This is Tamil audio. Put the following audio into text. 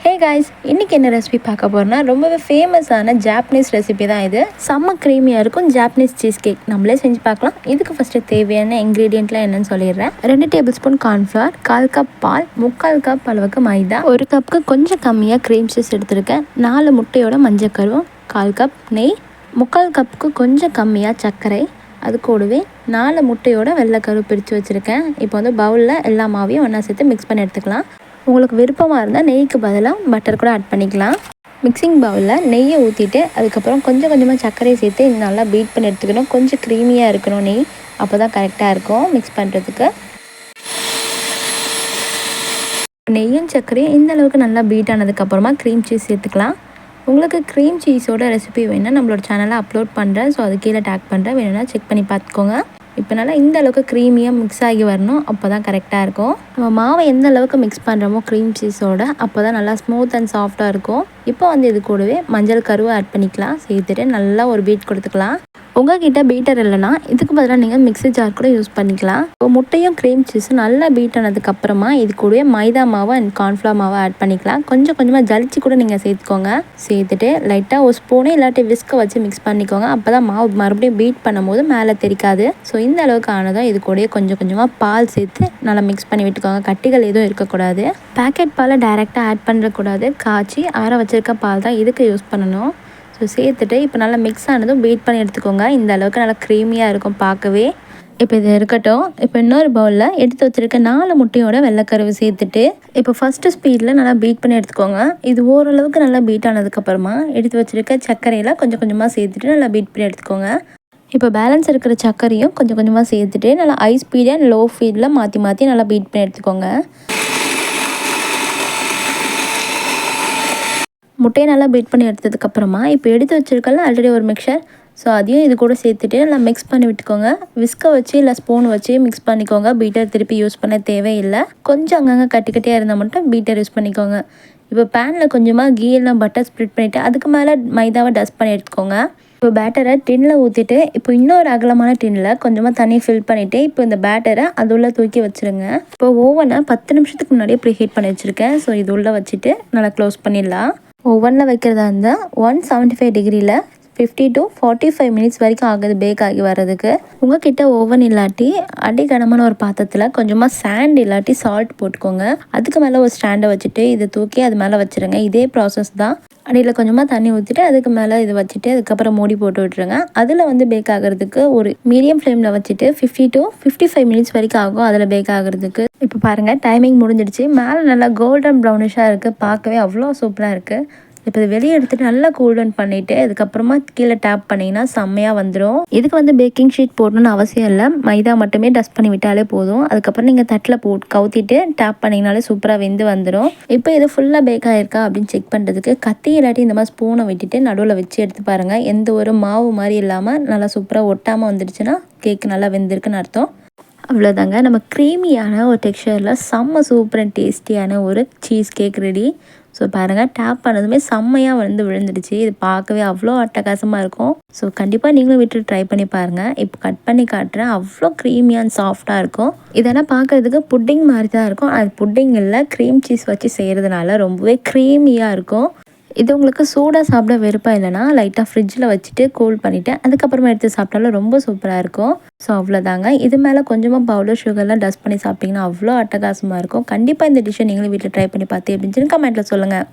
ஹே காய்ஸ், இன்றைக்கி என்ன ரெசிபி பார்க்க போகிறோன்னா ரொம்பவே ஃபேமஸான ஜாப்பனீஸ் ரெசிபி தான் இது. செம்ம க்ரீமியாக இருக்கும் ஜாப்பனீஸ் சீஸ் கேக். நம்மளே செஞ்சு பார்க்கலாம். இதுக்கு ஃபஸ்ட்டு தேவையான இன்க்ரீடியண்ட்லாம் என்னென்னு சொல்லிடுறேன். 2 டேபிள் ஸ்பூன் கார்ன்ஃப்ளவர், 1/4 கப் பால், 3/4 கப் அளவுக்கு மைதா, 1 கப்புக்கு கொஞ்சம் கம்மியாக க்ரீம் சீஸ் எடுத்திருக்கேன், 4 முட்டையோட மஞ்சக்கரு, 1/4 கப் நெய், 3/4 கப்புக்கு கொஞ்சம் கம்மியாக சர்க்கரை, அது கூடவே 4 முட்டையோட வெள்ளைக்கரு பிரித்து வச்சுருக்கேன். இப்போ வந்து பவுலில் எல்லா மாவையும் ஒன்றா சேர்த்து மிக்ஸ் பண்ணி எடுத்துக்கலாம். உங்களுக்கு விருப்பமாக இருந்தால் நெய்க்கு பதிலாக பட்டர் கூட ஆட் பண்ணிக்கலாம். மிக்சிங் பவுலில் நெய்யை ஊற்றிட்டு அதுக்கப்புறம் கொஞ்சம் கொஞ்சமாக சர்க்கரையை சேர்த்து நல்லா பீட் பண்ணி எடுத்துக்கணும். கொஞ்சம் க்ரீமியாக இருக்கணும் நெய், அப்போ தான் கரெக்டாக இருக்கும் மிக்ஸ் பண்ணுறதுக்கு. நெய்யும் சர்க்கரையும் இந்த அளவுக்கு நல்லா பீட் ஆனதுக்கப்புறமா க்ரீம் சீஸ் சேர்த்துக்கலாம். உங்களுக்கு க்ரீம் சீஸோட ரெசிபி வேணுன்னா நம்மளோட சேனலில் அப்லோட் பண்ணுறேன். ஸோ அது கீழே டேக் பண்ணுறேன், வேணும்னா செக் பண்ணி பார்த்துக்கோங்க. இப்போ நல்லா இந்த அளவுக்கு க்ரீமியாக மிக்ஸ் ஆகி வரணும், அப்போ தான் கரெக்டாக இருக்கும். நம்ம மாவை எந்த அளவுக்கு மிக்ஸ் பண்ணுறோமோ க்ரீம் சீஸோட, அப்போ தான் நல்லா ஸ்மூத் அண்ட் சாஃப்டாக இருக்கும். இப்போ வந்து இது கூடவே மஞ்சள் கருவை ஆட் பண்ணிக்கலாம். சேர்த்துட்டு நல்லா ஒரு பீட் கொடுத்துக்கலாம். உங்கள்கிட்ட பீட்டர் இல்லைனா இதுக்கு பதிலாக நீங்கள் மிக்ஸி ஜார் கூட யூஸ் பண்ணிக்கலாம். இப்போ முட்டையும் க்ரீம் சீஸும் நல்லா பீட் ஆனதுக்கப்புறமா இது கூடவே மைதா மாவு அண்ட் கார்ன்ஃப்ளவர் மாவை ஆட் பண்ணிக்கலாம். கொஞ்சம் கொஞ்சமாக ஜலிச்சு கூட நீங்கள் சேர்த்துக்கோங்க. சேர்த்துட்டு லைட்டாக ஒரு ஸ்பூனே இல்லாட்டி விஸ்கை வச்சு மிக்ஸ் பண்ணிக்கோங்க. அப்போ தான் மாவு மறுபடியும் பீட் பண்ணும்போது மேலே தெரிக்காது. ஸோ இந்த அளவுக்கு ஆனதும் இது கூடயே கொஞ்சம் கொஞ்சமாக பால் சேர்த்து நல்லா மிக்ஸ் பண்ணி விட்டுக்கோங்க. கட்டிகள் எதுவும் இருக்கக்கூடாது. பேக்கெட் பாலை டைரெக்டாக ஆட் பண்ணுறக்கூடாது. காய்ச்சி ஆற வச்சுருக்க பால் தான் இதுக்கு யூஸ் பண்ணணும். ஸோ சேர்த்துட்டு இப்போ நல்லா மிக்ஸ் ஆனதும் பீட் பண்ணி எடுத்துக்கோங்க. இந்த அளவுக்கு நல்லா க்ரீமியாக இருக்கும் பார்க்கவே. இப்போ இது இருக்கட்டும். இப்போ இன்னொரு பவுலில் எடுத்து வச்சுருக்க 4 முட்டையோட வெள்ளைக்கருவு சேர்த்துட்டு இப்போ ஃபஸ்ட்டு ஸ்பீடில் நல்லா பீட் பண்ணி எடுத்துக்கோங்க. இது ஓரளவுக்கு நல்லா பீட் ஆனதுக்கப்புறமா எடுத்து வச்சுருக்க சர்க்கரையில் கொஞ்சம் கொஞ்சமாக சேர்த்துட்டு நல்லா பீட் பண்ணி எடுத்துக்கோங்க. இப்போ பேலன்ஸ் இருக்கிற சர்க்கரையும் கொஞ்சம் கொஞ்சமாக சேர்த்துட்டு நல்லா ஹை ஸ்பீட் அண்ட் லோ ஸ்பீடில் மாற்றி நல்லா பீட் பண்ணி எடுத்துக்கோங்க. முட்டையை நல்லா பீட் பண்ணி எடுத்ததுக்கப்புறமா இப்போ எடுத்து வச்சுருக்கலாம் ஆல்ரெடி ஒரு மிக்சர். ஸோ அதையும் இது கூட சேர்த்துட்டு நல்லா மிக்ஸ் பண்ணி விட்டுக்கோங்க. விஸ்கை வச்சு இல்லை ஸ்பூன் வச்சு மிக்ஸ் பண்ணிக்கோங்க. பீட்டர் திருப்பி யூஸ் பண்ண தேவையில்லை. கொஞ்சம் அங்கங்கே கட்டியாக இருந்தால் மட்டும் பீட்டர் யூஸ் பண்ணிக்கோங்க. இப்போ பேனில் கொஞ்சமாக கீ எல்லாம் பட்டர் ஸ்ப்ரெட் பண்ணிவிட்டு அதுக்கு மேலே மைதாவை டஸ்ட் பண்ணி எடுத்துக்கோங்க. இப்போ பேட்டரை டின்னில் ஊற்றிட்டு இப்போ இன்னொரு அகலமான டின்னில் கொஞ்சமாக தண்ணி ஃபில் பண்ணிவிட்டு இப்போ இந்த பேட்டரை அது உள்ளே தூக்கி வச்சுருங்க. இப்போ ஓவனை 10 நிமிஷத்துக்கு முன்னாடியே ப்ரீ ஹீட் பண்ணி வச்சுருக்கேன். ஸோ இது உள்ளே வச்சுட்டு நல்லா க்ளோஸ் பண்ணிடலாம். ஓவனில் வைக்கிறதா இருந்தால் 175 டிகிரியில் 50 to 45 மினிட்ஸ் வரைக்கும் ஆகுது பேக் ஆகி வர்றதுக்கு. உங்கள்கிட்ட ஓவன் இல்லாட்டி அடிக்கனமான ஒரு பாத்திரத்தில் கொஞ்சமாக சாண்ட் இல்லாட்டி சால்ட் போட்டுக்கோங்க. அதுக்கு மேலே ஒரு ஸ்டாண்டை வச்சுட்டு இதை தூக்கி அது மேலே வச்சுருங்க. இதே ப்ராசஸ் தான். அடியில் கொஞ்சமாக தண்ணி ஊற்றிட்டு அதுக்கு மேலே இதை வச்சுட்டு அதுக்கப்புறம் மூடி போட்டு விட்டுருங்க. அதில் வந்து பேக் ஆகிறதுக்கு ஒரு மீடியம் ஃப்ளேமில் வச்சுட்டு 50 to 55 மினிட்ஸ் வரைக்கும் ஆகும் அதில் பேக் ஆகிறதுக்கு. இப்போ பாருங்கள், டைமிங் முடிஞ்சிடுச்சு. மேலே நல்லா கோல்டன் ப்ரௌனிஷாக இருக்குது. பார்க்கவே அவ்வளோ சூப்பராக இருக்குது. இப்போ இதை வெளியே எடுத்துகிட்டு நல்லா கூல் டவுன் பண்ணிவிட்டு அதுக்கப்புறமா கீழே டேப் பண்ணிங்கன்னா செம்மையாக வந்துடும். இதுக்கு வந்து பேக்கிங் ஷீட் போடணும்னு அவசியம் இல்லை. மைதா மட்டுமே டஸ்ட் பண்ணி விட்டாலே போதும். அதுக்கப்புறம் நீங்கள் தட்டில் கவுத்திட்டு டேப் பண்ணிங்கனாலே சூப்பராக வெந்து வந்துடும். இப்போ இது ஃபுல்லாக பேக் ஆகிருக்கா அப்படின்னு செக் பண்ணுறதுக்கு கத்தி இல்லாட்டி இந்த மாதிரி ஸ்பூனை விட்டுட்டு நடுவில் வச்சு எடுத்து பாருங்கள். எந்த ஒரு மாவு மாதிரி இல்லாமல் நல்லா சூப்பராக ஒட்டாமல் வந்துடுச்சுன்னா கேக்கு நல்லா வெந்திருக்குன்னு அர்த்தம். அவ்வளோதாங்க, நம்ம க்ரீமியான ஒரு டெக்ஸ்சரில் செம்ம சூப்பர் அண்ட் டேஸ்டியான ஒரு சீஸ் கேக் ரெடி. ஸோ பாருங்கள், டேப் பண்ணதுமே செம்மையாக வந்து விழுந்துடுச்சு. இது பார்க்கவே அவ்வளோ அட்டகாசமாக இருக்கும். ஸோ கண்டிப்பாக நீங்களும் விட்டு ட்ரை பண்ணி பாருங்கள். இப்போ கட் பண்ணி காட்டுறேன். அவ்வளோ க்ரீமியாக அண்ட் சாஃப்டாக இருக்கும். இதெல்லாம் பார்க்குறதுக்கு புட்டிங் மாதிரி தான் இருக்கும். அது புட்டிங் இல்லை, க்ரீம் சீஸ் வச்சு செய்கிறதுனால ரொம்பவே க்ரீமியாக இருக்கும். இது உங்களுக்கு சூடாக சாப்பிட விருப்பம் இல்லைனா லைட்டாக ஃப்ரிட்ஜில் வச்சுட்டு கூல் பண்ணிவிட்டு அதுக்கப்புறமா எடுத்து சாப்பிட்டாலும் ரொம்ப சூப்பராக இருக்கும். ஸோ அவ்வளோதாங்க. இது மேலே கொஞ்சமாக பவுடர் சுகர்லாம் டஸ்ட் பண்ணி சாப்பிட்டிங்கன்னா அவ்வளோ அட்டகாசமாக இருக்கும். கண்டிப்பாக இந்த டிஷ்ஷை நீங்களும் வீட்டில் ட்ரை பண்ணி பார்த்து எப்படின்னு கமெண்ட்டில் சொல்லுங்கள்.